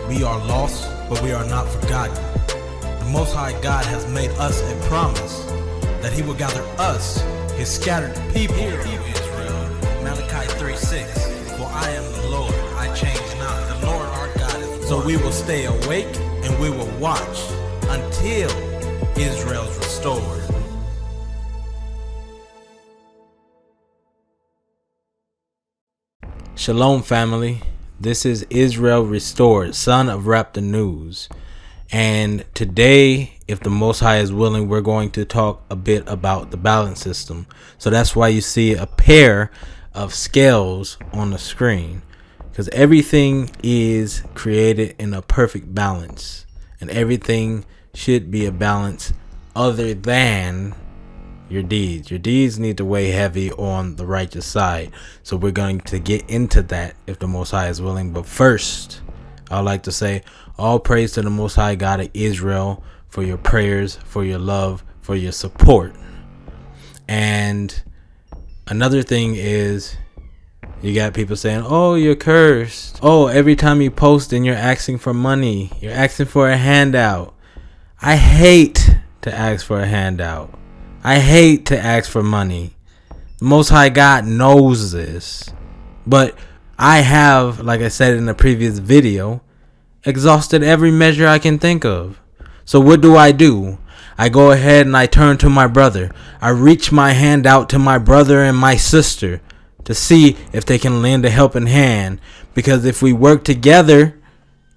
We are lost, but we are not forgotten. The Most High God has made us a promise that He will gather us, His scattered people. Hear, Israel. Malachi 3:6. For I am the Lord, I change not. The Lord our God is one. So we will stay awake and we will watch until Israel's restored. Shalom family, this is Israel Restored, son of Rap the News. And today, if the Most High is willing, we're going to talk a bit about the balance system. So that's why you see a pair of scales on the screen, because everything is created in a perfect balance, and everything should be a balance other than your deeds. Your deeds need to weigh heavy on the righteous side. So we're going to get into that if the Most High is willing. But first, I'd like to say all praise to the Most High God of Israel for your prayers, for your love, for your support. And another thing is, you got people saying, oh, you're cursed. Oh, every time you post and you're asking for money, you're asking for a handout. I hate to ask for a handout. I hate to ask for money. The Most High God knows this. But I have, like I said in the previous video, exhausted every measure I can think of. So what do? I go ahead and I turn to my brother. I reach my hand out to my brother and my sister to see if they can lend a helping hand. Because if we work together,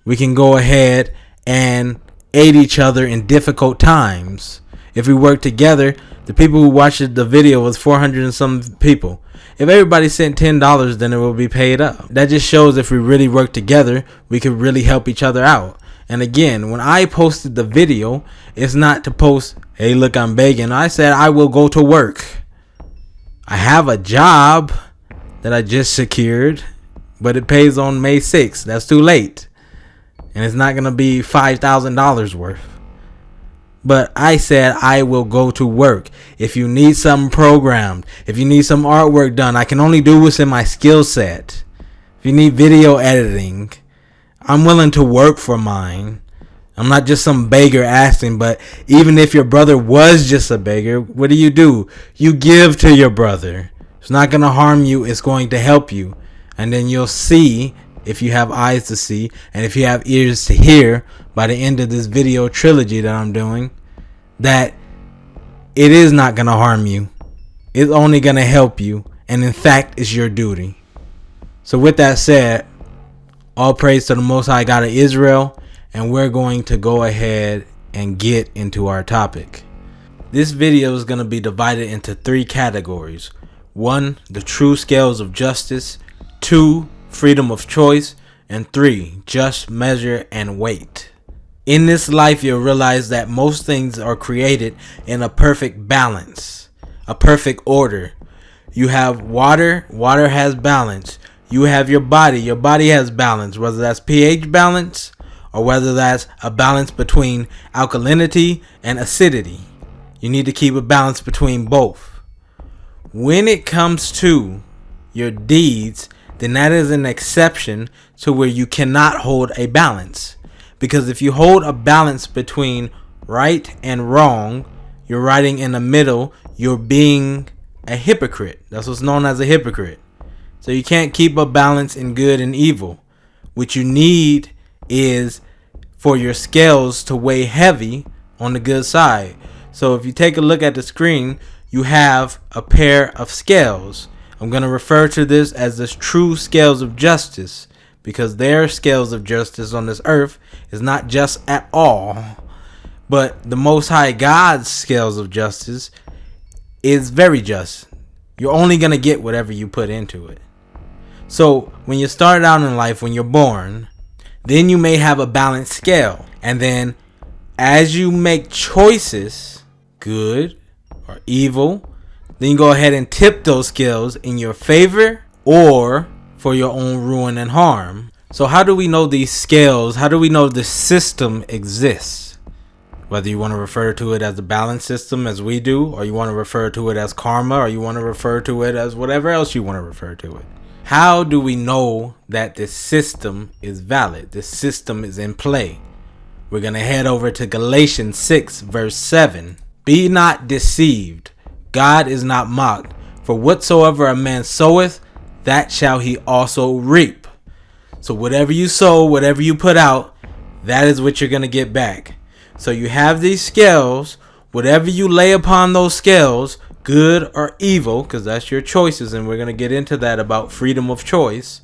we can go ahead and aid each other in difficult times. If we work together, the people who watched the video was 400 and some people. If everybody sent $10, then it will be paid up. That just shows if we really work together, we could really help each other out. And again, when I posted the video, it's not to post, hey, look, I'm begging. I said I will go to work. I have a job that I just secured, but it pays on May 6th. That's too late. And it's not going to be $5,000 worth. But I said I will go to work. If you need something programmed, if you need some artwork done, I can only do what's in my skill set. If you need video editing, I'm willing to work for mine. I'm not just some beggar asking, but even if your brother was just a beggar, what do? You give to your brother. It's not going to harm you. It's going to help you. And then you'll see, if you have eyes to see and if you have ears to hear, by the end of this video trilogy that I'm doing, that it is not going to harm you. It's only going to help you. And in fact, it's your duty. So with that said, all praise to the Most High God of Israel. And we're going to go ahead and get into our topic. This video is going to be divided into 3 categories. 1, the true scales of justice. 2, freedom of choice. And 3, just measure and weight. In this life, you'll realize that most things are created in a perfect balance, a perfect order. You have water, water has balance. You have your body has balance, whether that's pH balance or whether that's a balance between alkalinity and acidity. You need to keep a balance between both. When it comes to your deeds, then that is an exception to where you cannot hold a balance. Because if you hold a balance between right and wrong, you're riding in the middle, you're being a hypocrite. That's what's known as a hypocrite. So you can't keep a balance in good and evil. What you need is for your scales to weigh heavy on the good side. So if you take a look at the screen, you have a pair of scales. I'm going to refer to this as the true scales of justice, because their scales of justice on this earth is not just at all, but the Most High God's scales of justice is very just. You're only going to get whatever you put into it. So when you start out in life, when you're born, then you may have a balanced scale. And then as you make choices, good or evil, then you go ahead and tip those scales in your favor or for your own ruin and harm. So how do we know these scales? How do we know this system exists? Whether you want to refer to it as a balance system as we do, or you want to refer to it as karma, or you want to refer to it as whatever else you want to refer to it. How do we know that this system is valid? This system is in play. We're going to head over to Galatians 6 verse 7. Be not deceived. God is not mocked. For whatsoever a man soweth, that shall he also reap. So whatever you sow, whatever you put out, that is what you're going to get back. So you have these scales. Whatever you lay upon those scales, good or evil, because that's your choices, and we're going to get into that about freedom of choice.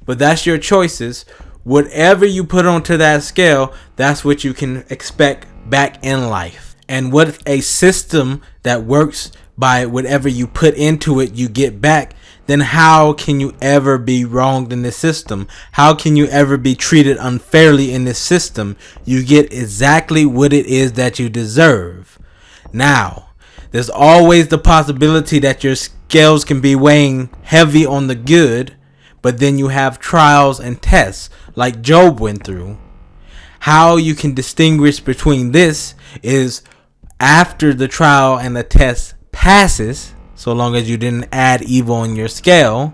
But that's your choices. Whatever you put onto that scale, that's what you can expect back in life. And with a system that works by whatever you put into it, you get back, then how can you ever be wronged in this system? How can you ever be treated unfairly in this system? You get exactly what it is that you deserve. Now, there's always the possibility that your scales can be weighing heavy on the good, but then you have trials and tests like Job went through. How you can distinguish between this is after the trial and the test passes, so long as you didn't add evil on your scale,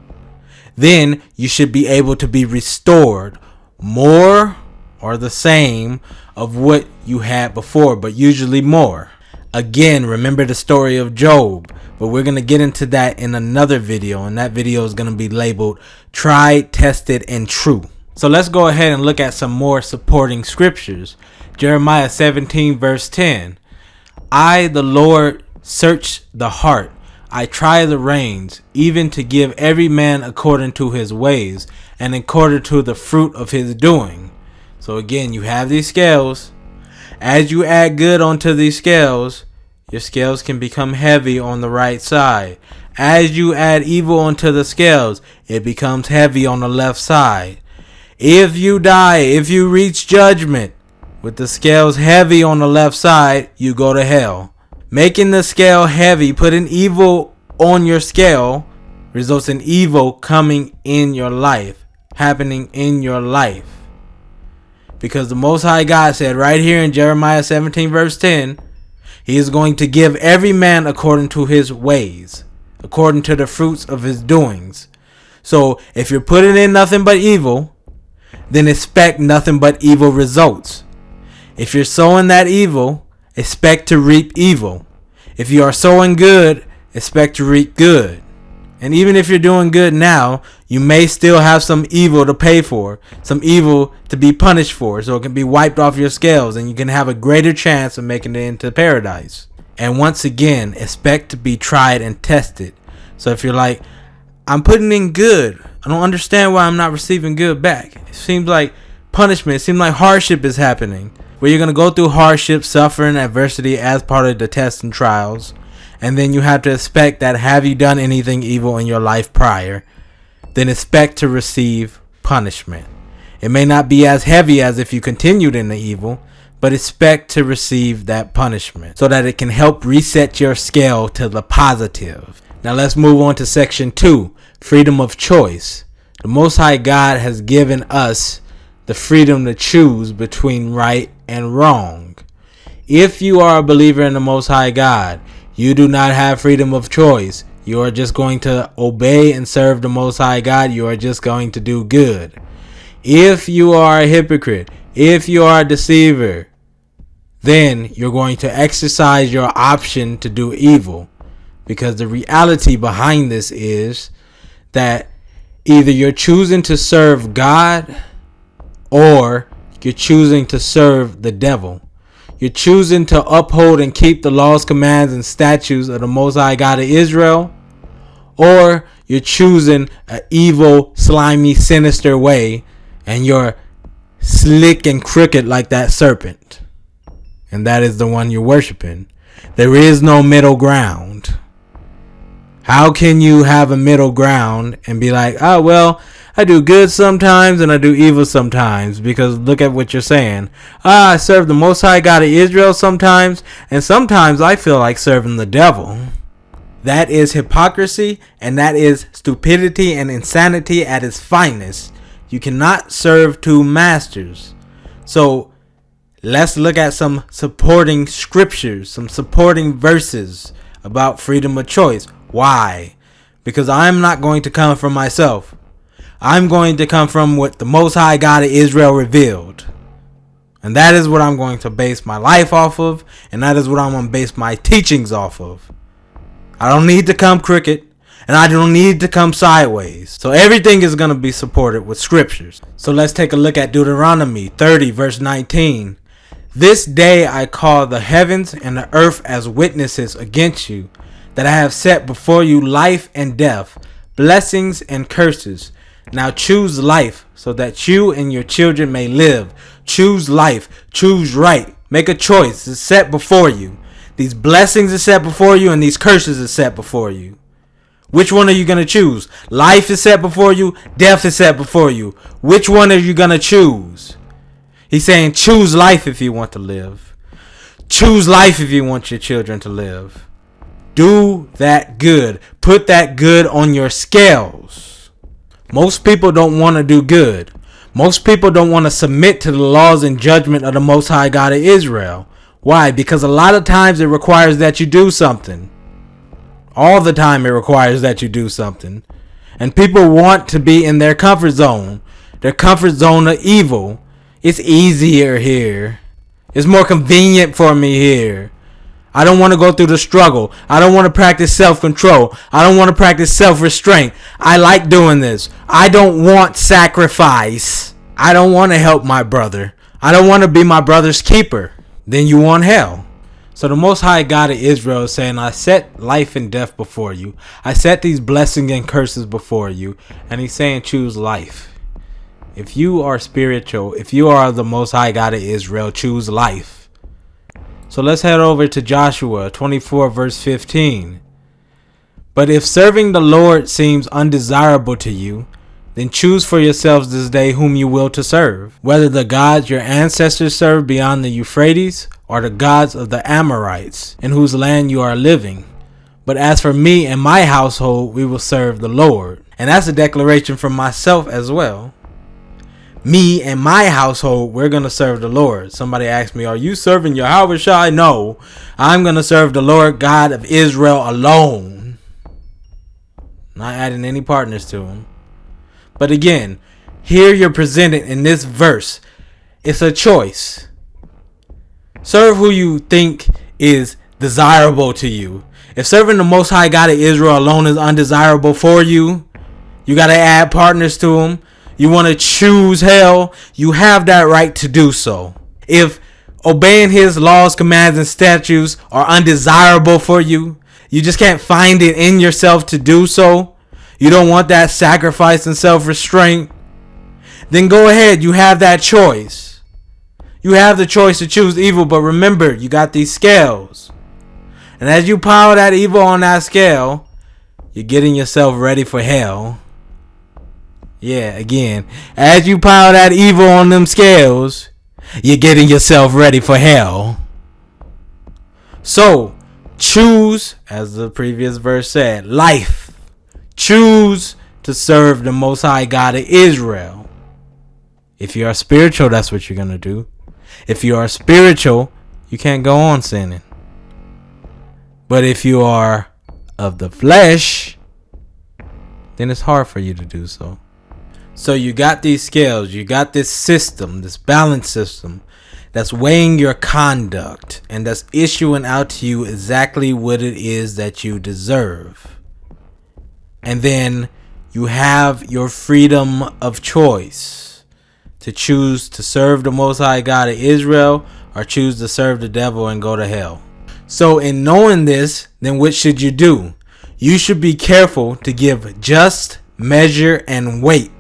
then you should be able to be restored more or the same of what you had before, but usually more. Again, remember the story of Job, but we're going to get into that in another video, and that video is going to be labeled Tried, Tested, and True. So let's go ahead and look at some more supporting scriptures. Jeremiah 17 verse 10. I, the Lord, search the heart. I try the reins, even to give every man according to his ways, and according to the fruit of his doing. So again, you have these scales. As you add good onto these scales, your scales can become heavy on the right side. As you add evil onto the scales, it becomes heavy on the left side. If you die, if you reach judgment with the scales heavy on the left side, you go to hell. Making the scale heavy, putting evil on your scale, results in evil coming in your life, happening in your life. Because the Most High God said right here in Jeremiah 17 verse 10, He is going to give every man according to his ways, according to the fruits of his doings. So if you're putting in nothing but evil, then expect nothing but evil results. If you're sowing that evil, expect to reap evil. If you are sowing good, expect to reap good. And even if you're doing good now, you may still have some evil to pay for, some evil to be punished for, so it can be wiped off your scales and you can have a greater chance of making it into paradise. And once again, expect to be tried and tested. So if you're like, I'm putting in good, I don't understand why I'm not receiving good back. It seems like punishment, it seems like hardship is happening. Where you're going to go through hardship, suffering, adversity as part of the tests and trials. And then you have to expect that have you done anything evil in your life prior, then expect to receive punishment. It may not be as heavy as if you continued in the evil, but expect to receive that punishment so that it can help reset your scale to the positive. Now let's move on to section 2, freedom of choice. The Most High God has given us the freedom to choose between right and wrong. If you are a believer in the Most High God, you do not have freedom of choice. You are just going to obey and serve the Most High God. You are just going to do good. If you are a hypocrite, if you are a deceiver, then you're going to exercise your option to do evil. Because the reality behind this is that either you're choosing to serve God or you're choosing to serve the devil. You're choosing to uphold and keep the laws, commands, and statutes of the Most High God of Israel, or you're choosing an evil, slimy, sinister way, and you're slick and crooked like that serpent. And that is the one you're worshiping. There is no middle ground. How can you have a middle ground and be like, oh, well, I do good sometimes and I do evil sometimes? Because look at what you're saying. I serve the Most High God of Israel sometimes, and sometimes I feel like serving the devil. That is hypocrisy, and that is stupidity and insanity at its finest. You cannot serve two masters. So let's look at some supporting scriptures, some supporting verses about freedom of choice. Why? Because I'm not going to come from myself. I'm going to come from what the Most High God of Israel revealed. And that is what I'm going to base my life off of. And that is what I'm going to base my teachings off of. I don't need to come crooked. And I don't need to come sideways. So everything is going to be supported with scriptures. So let's take a look at Deuteronomy 30 verse 19. This day I call the heavens and the earth as witnesses against you, that I have set before you life and death, blessings and curses. Now choose life, so that you and your children may live. Choose life. Choose right. Make a choice. It's set before you. These blessings are set before you, and these curses are set before you. Which one are you going to choose? Life is set before you. Death is set before you. Which one are you going to choose? He's saying choose life if you want to live. Choose life if you want your children to live. Do that good. Put that good on your scales. Most people don't want to do good. Most people don't want to submit to the laws and judgment of the Most High God of Israel. Why? Because a lot of times it requires that you do something. All the time it requires that you do something. And people want to be in their comfort zone. Their comfort zone of evil. It's easier here. It's more convenient for me here. I don't want to go through the struggle. I don't want to practice self-control. I don't want to practice self-restraint. I like doing this. I don't want sacrifice. I don't want to help my brother. I don't want to be my brother's keeper. Then you want hell. So the Most High God of Israel is saying, I set life and death before you. I set these blessings and curses before you. And he's saying choose life. If you are spiritual, if you are the Most High God of Israel, choose life. So let's head over to Joshua 24 verse 15. But if serving the Lord seems undesirable to you, then choose for yourselves this day whom you will to serve, whether the gods your ancestors served beyond the Euphrates, or the gods of the Amorites, in whose land you are living. But as for me and my household, we will serve the Lord. And that's a declaration from myself as well. Me and my household, we're going to serve the Lord. Somebody asked me, are you serving Yahweh Shai? No, I'm going to serve the Lord God of Israel alone. Not adding any partners to him. But again, here you're presented in this verse. It's a choice. Serve who you think is desirable to you. If serving the Most High God of Israel alone is undesirable for you, you got to add partners to him. You want to choose hell, you have that right to do so. If obeying his laws, commands, and statutes are undesirable for you, you just can't find it in yourself to do so, you don't want that sacrifice and self-restraint, then go ahead, you have that choice. You have the choice to choose evil, but remember, you got these scales. And as you pile that evil on that scale, you're getting yourself ready for hell. Yeah, again, as you pile that evil on them scales, you're getting yourself ready for hell. So, choose, as the previous verse said, life. Choose to serve the Most High God of Israel. If you are spiritual, that's what you're going to do. If you are spiritual, you can't go on sinning. But if you are of the flesh, then it's hard for you to do so. So you got these scales, you got this system, this balance system that's weighing your conduct and that's issuing out to you exactly what it is that you deserve. And then you have your freedom of choice to choose to serve the Most High God of Israel or choose to serve the devil and go to hell. So in knowing this, then what should you do? You should be careful to give just measure and weight.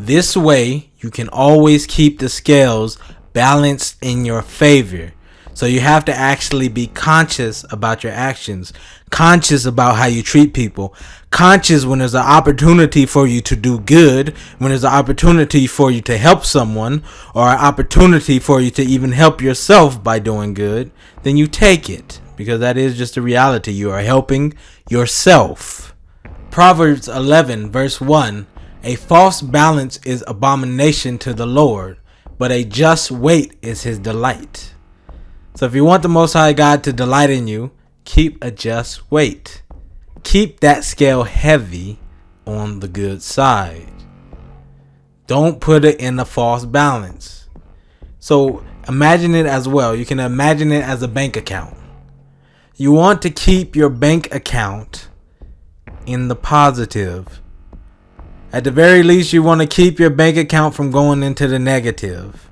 This way, you can always keep the scales balanced in your favor. So you have to actually be conscious about your actions, conscious about how you treat people, conscious when there's an opportunity for you to do good, when there's an opportunity for you to help someone, or an opportunity for you to even help yourself by doing good, then you take it, because that is just a reality. You are helping yourself. Proverbs 11 verse 1, a false balance is abomination to the Lord, but a just weight is his delight. So if you want the Most High God to delight in you, keep a just weight. Keep that scale heavy on the good side. Don't put it in a false balance. So imagine it as well. You can imagine it as a bank account. You want to keep your bank account in the positive. At the very least, you want to keep your bank account from going into the negative.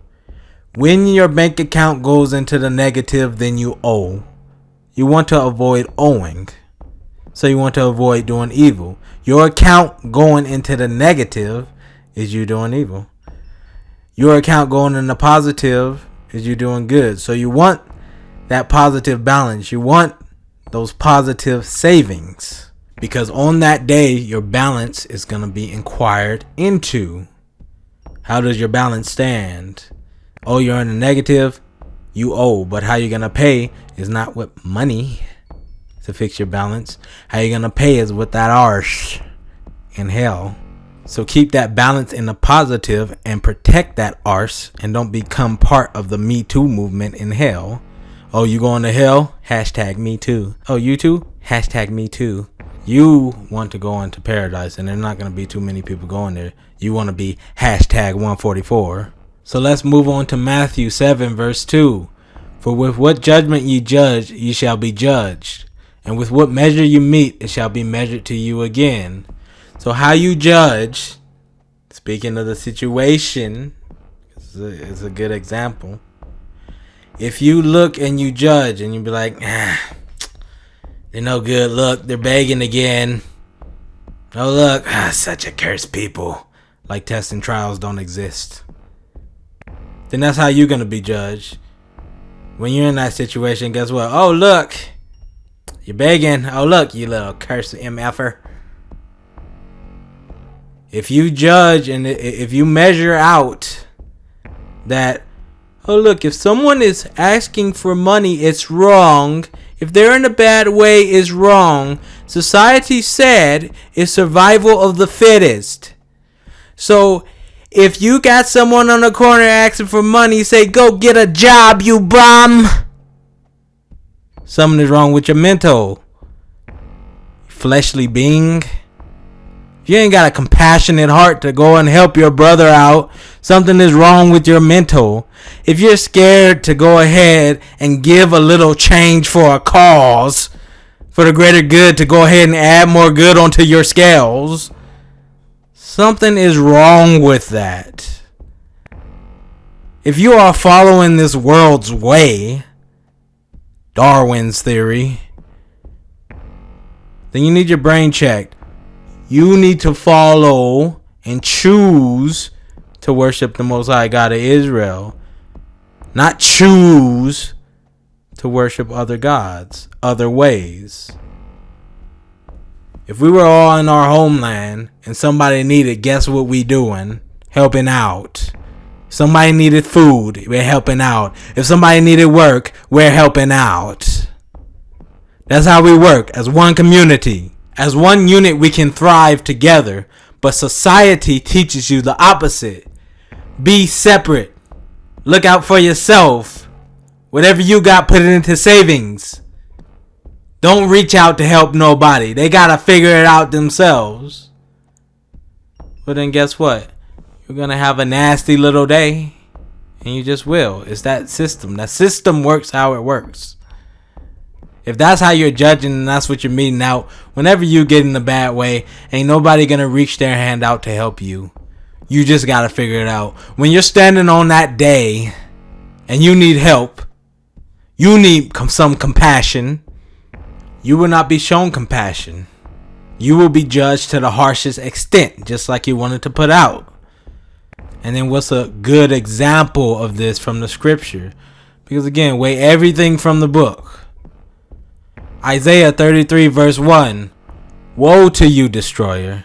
When your bank account goes into the negative, then you owe. You want to avoid owing. So you want to avoid doing evil. Your account going into the negative is you doing evil. Your account going in the positive is you doing good. So you want that positive balance. You want those positive savings. Because on that day, your balance is going to be inquired into. How does your balance stand? Oh, you're in the negative, you owe. But how you're going to pay is not with money to fix your balance. How you're going to pay is with that arse in hell. So keep that balance in the positive and protect that arse and don't become part of the Me Too movement in hell. Oh, you going to hell? Hashtag Me Too. Oh, you too? Hashtag Me Too. You want to go into paradise and there's not going to be too many people going there. You want to be hashtag 144. So let's move on to Matthew 7 verse 2. For with what judgment ye judge, ye shall be judged. And with what measure you meet, it shall be measured to you again. So how you judge, speaking of the situation, is a good example. If you look and you judge and you be like, they're no good. Look, they're begging again. Oh, look, such a cursed people. Like tests and trials don't exist. Then that's how you're going to be judged. When you're in that situation, guess what? Oh, look, you're begging. Oh, look, you little cursed MFer. If you judge and if you measure out that, oh, look, if someone is asking for money, it's wrong. If they're in a bad way, it's wrong. Society said it's survival of the fittest. So if you got someone on the corner asking for money, say, go get a job, you bum. Something is wrong with your mental. Fleshly being. You ain't got a compassionate heart to go and help your brother out. Something is wrong with your mental. If you're scared to go ahead and give a little change for a cause, for the greater good, to go ahead and add more good onto your scales, something is wrong with that. If you are following this world's way, Darwin's theory, then you need your brain checked. You need to follow and choose to worship the Most High God of Israel. Not choose to worship other gods, other ways. If we were all in our homeland and somebody needed, guess what we doing? Helping out. If somebody needed food, we're helping out. If somebody needed work, we're helping out. That's how we work as one community. As one unit, we can thrive together. But society teaches you the opposite. Be separate. Look out for yourself. Whatever you got, put it into savings. Don't reach out to help nobody. They gotta figure it out themselves. But then guess what? You're gonna have a nasty little day. And you just will. It's that system. That system works how it works. If that's how you're judging and that's what you're meeting out, whenever you get in a bad way, ain't nobody gonna reach their hand out to help you. You just gotta figure it out. When you're standing on that day and you need help, you need some compassion, you will not be shown compassion. You will be judged to the harshest extent, just like you wanted to put out. And then what's a good example of this from the scripture? Because again, weigh everything from the book. Isaiah 33 verse 1. Woe to you, destroyer,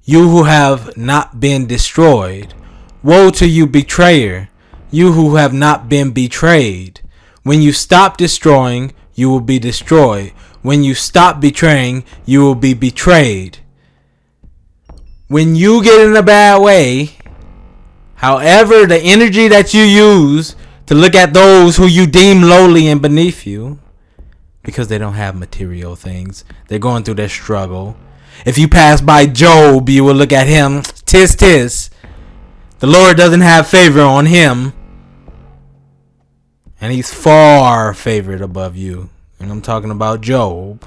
you who have not been destroyed. Woe to you, betrayer, you who have not been betrayed. When you stop destroying, you will be destroyed. When you stop betraying, you will be betrayed. When you get in a bad way, however, the energy that you use to look at those who you deem lowly and beneath you, because they don't have material things, they're going through their struggle. If you pass by Job, you will look at him, tis. The Lord doesn't have favor on him. And he's far favored above you. And I'm talking about Job.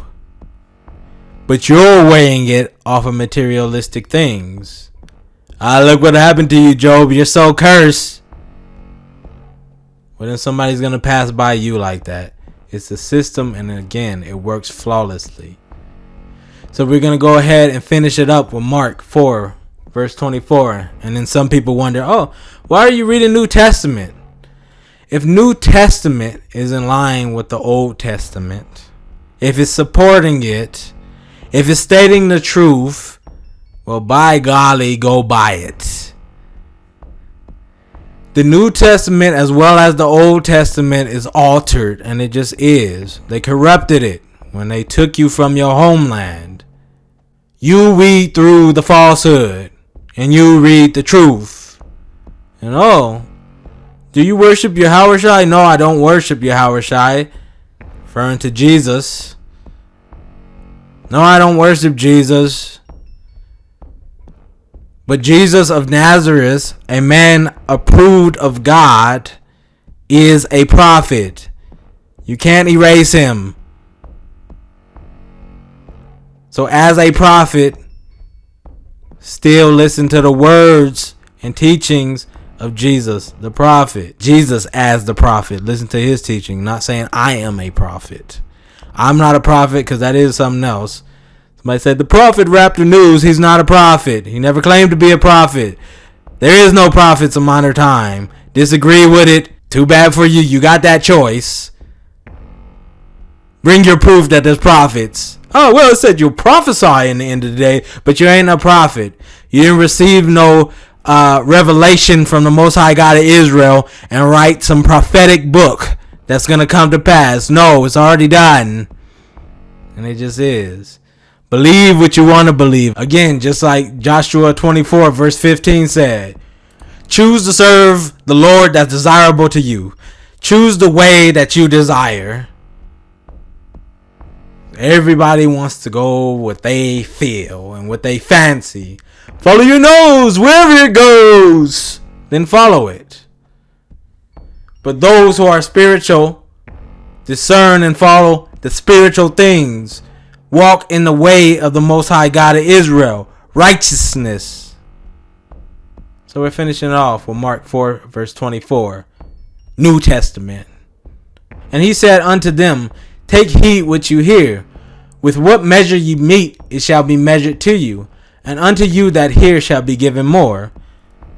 But you're weighing it off of materialistic things. Look what happened to you, Job. You're so cursed. Well, then somebody's going to pass by you like that. It's the system, and again, it works flawlessly. So we're going to go ahead and finish it up with Mark 4, verse 24. And then some people wonder, why are you reading New Testament? If New Testament is in line with the Old Testament, if it's supporting it, if it's stating the truth, well, by golly, go buy it. The New Testament as well as the Old Testament is altered, and it just is. They corrupted it when they took you from your homeland. You read through the falsehood, and you read the truth. And do you worship Yahushua? No, I don't worship Yahushua. Referring to Jesus. No, I don't worship Jesus. But Jesus of Nazareth, a man approved of God, is a prophet. You can't erase him. So as a prophet, still listen to the words and teachings of Jesus, the prophet. Jesus as the prophet. Listen to his teaching. Not saying I am a prophet. I'm not a prophet, because that is something else. Somebody said the prophet rapped the news. He's not a prophet. He never claimed to be a prophet. There is no prophets of modern time. Disagree with it. Too bad for you. You got that choice. Bring your proof that there's prophets. Well, it said you'll prophesy in the end of the day, but you ain't a prophet. You didn't receive no revelation from the Most High God of Israel and write some prophetic book that's going to come to pass. No, it's already done. And it just is. Believe what you want to believe. Again, just like Joshua 24 verse 15 said, choose to serve the Lord that's desirable to you. Choose the way that you desire. Everybody wants to go what they feel and what they fancy. Follow your nose wherever it goes. Then follow it. But those who are spiritual discern and follow the spiritual things. Walk in the way of the Most High God of Israel. Righteousness. So we're finishing off with Mark 4 verse 24. New Testament. And he said unto them, take heed what you hear. With what measure you mete, it shall be measured to you. And unto you that hear shall be given more.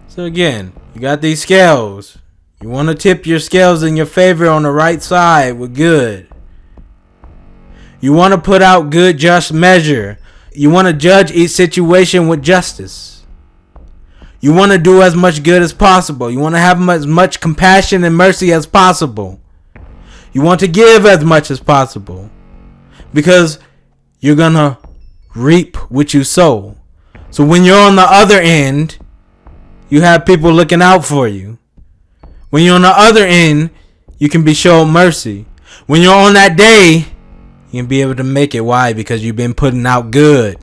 So again, you got these scales. You want to tip your scales in your favor on the right side with good. You want to put out good, just measure. You want to judge each situation with justice. You want to do as much good as possible. You want to have as much compassion and mercy as possible. You want to give as much as possible. Because you're going to reap what you sow. So when you're on the other end, you have people looking out for you. When you're on the other end, you can be shown mercy. When you're on that day, you can be able to make it. Why? Because you've been putting out good.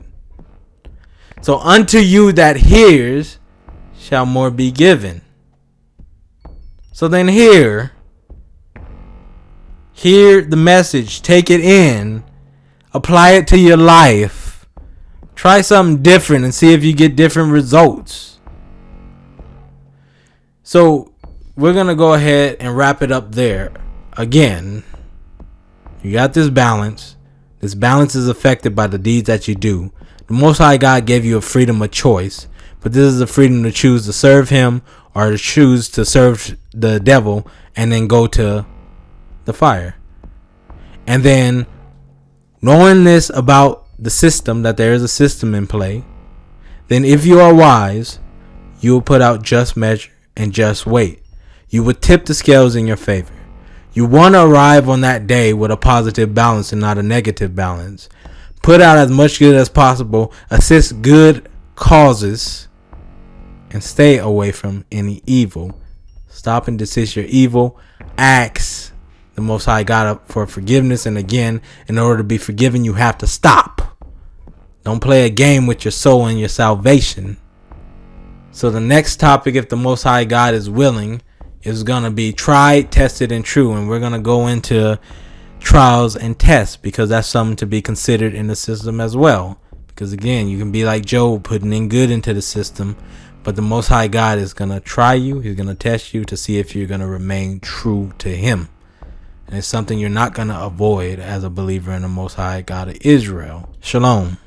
So unto you that hears shall more be given. So then hear the message, take it in, apply it to your life, try something different and see if you get different results. So we're going to go ahead and wrap it up there. Again, you got this balance. This balance is affected by the deeds that you do. The Most High God gave you a freedom of choice, but this is the freedom to choose to serve him or to choose to serve the devil and then go to the fire. And then knowing this about the system, that there is a system in play, then if you are wise, you will put out just measure and just weight. You would tip the scales in your favor. You want to arrive on that day with a positive balance and not a negative balance. Put out as much good as possible. Assist good causes. And stay away from any evil. Stop and desist your evil. Ask the Most High God for forgiveness. And again, in order to be forgiven, you have to stop. Don't play a game with your soul and your salvation. So the next topic, if the Most High God is willing, is going to be tried, tested, and true. And we're going to go into trials and tests, because that's something to be considered in the system as well. Because again, you can be like Job, putting in good into the system, but the Most High God is going to try you. He's going to test you to see if you're going to remain true to him. And it's something you're not going to avoid as a believer in the Most High God of Israel. Shalom.